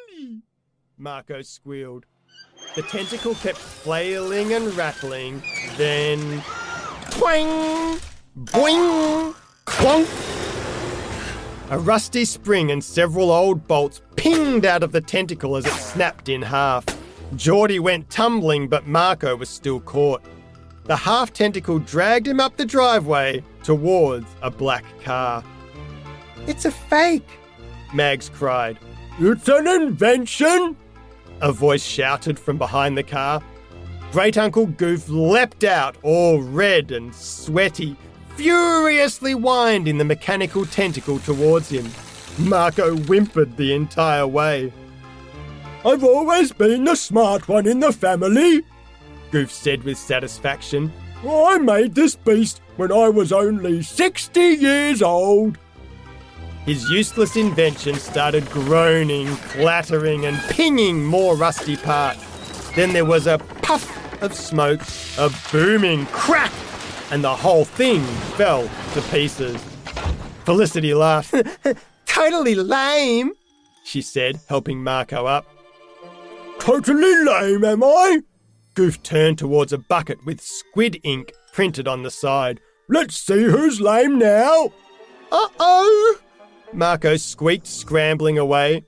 silly, Marco squealed. The tentacle kept flailing and rattling, then... twang! Boing! Clonk! A rusty spring and several old bolts pinged out of the tentacle as it snapped in half. Jordie went tumbling, but Marco was still caught. The half-tentacle dragged him up the driveway towards a black car. "It's a fake," Mags cried. "It's an invention," a voice shouted from behind the car. Great Uncle Goof leapt out, all red and sweaty, furiously winding the mechanical tentacle towards him. Marco whimpered the entire way. "I've always been the smart one in the family," Goof said with satisfaction. "I made this beast when I was only 60 years old." His useless invention started groaning, clattering and pinging more rusty parts. Then there was a puff of smoke, a booming crack, and the whole thing fell to pieces. Felicity laughed. "Totally lame," she said, helping Marco up. "Totally lame, am I?" Goof turned towards a bucket with squid ink printed on the side. "Let's see who's lame now." "Uh-oh!" Marco squeaked, scrambling away.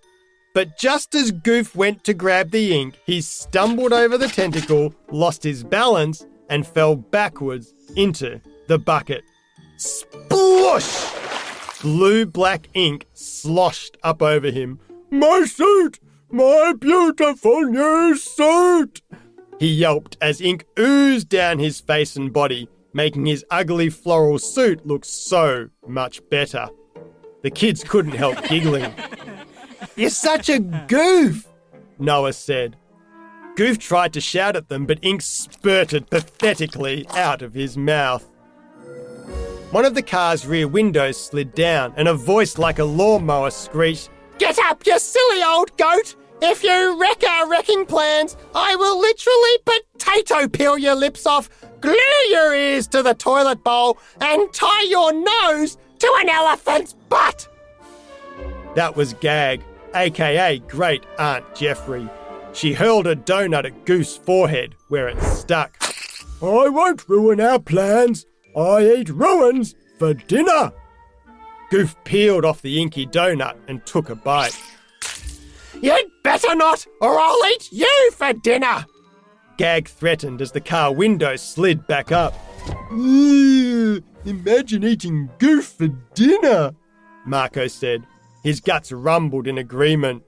But just as Goof went to grab the ink, he stumbled over the tentacle, lost his balance, and fell backwards into the bucket. Sploosh! Blue-black ink sloshed up over him. "My suit! My beautiful new suit!" He yelped as ink oozed down his face and body, making his ugly floral suit look so much better. The kids couldn't help giggling. "You're such a goof," Noah said. Goof tried to shout at them, but ink spurted pathetically out of his mouth. One of the car's rear windows slid down, and a voice like a lawnmower screeched, "Get up, you silly old goat! If you wreck our wrecking plans, I will literally potato peel your lips off, glue your ears to the toilet bowl, and tie your nose to an elephant's butt!" That was Gag, aka Great Aunt Jeffrey. She hurled a donut at Goof's forehead, where it stuck. "I won't ruin our plans. I eat ruins for dinner." Goof peeled off the inky donut and took a bite. "You'd better not, or I'll eat you for dinner!" Gag threatened as the car window slid back up. "Imagine eating Goof for dinner," Marco said. His guts rumbled in agreement.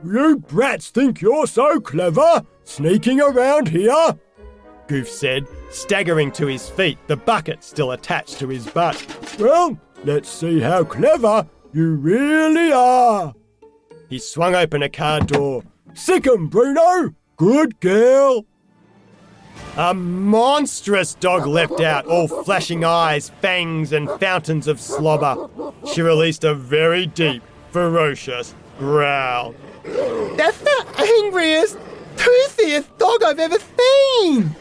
"You brats think you're so clever, sneaking around here," Goof said, staggering to his feet, the bucket still attached to his butt. "Well, let's see how clever you really are." He swung open a car door. "Sick 'em, Bruno! Good girl!" A monstrous dog leapt out, all flashing eyes, fangs, and fountains of slobber. She released a very deep, ferocious growl. "That's the angriest, toothiest dog I've ever seen,"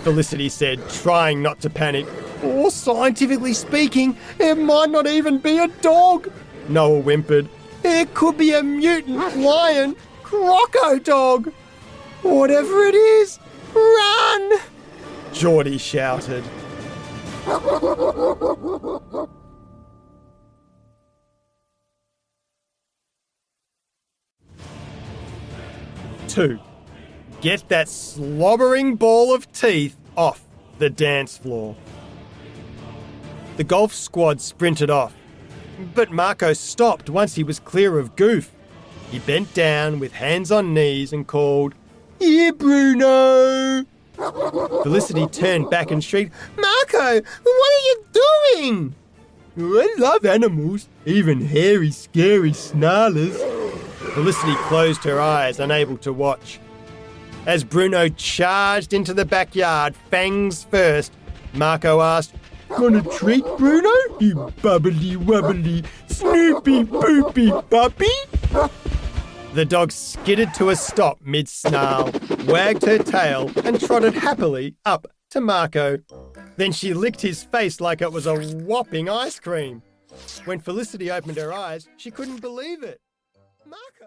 Felicity said, trying not to panic. "Or scientifically speaking, it might not even be a dog," Noah whimpered. "It could be a mutant lion croco dog. Whatever it is, run!" Jordie shouted. Two. Get that slobbering ball of teeth off the dance floor. The golf squad sprinted off, but Marco stopped once he was clear of Goof. He bent down with hands on knees and called, "Here, Bruno!" Felicity turned back and shrieked, "Marco, what are you doing?" "I love animals, even hairy, scary snarlers." Felicity closed her eyes, unable to watch. As Bruno charged into the backyard, fangs first, Marco asked, "Want a treat, Bruno, you bubbly wobbly, snoopy poopy puppy?" The dog skidded to a stop mid-snarl, wagged her tail and trotted happily up to Marco. Then she licked his face like it was a whopping ice cream. When Felicity opened her eyes, she couldn't believe it. "Marco!"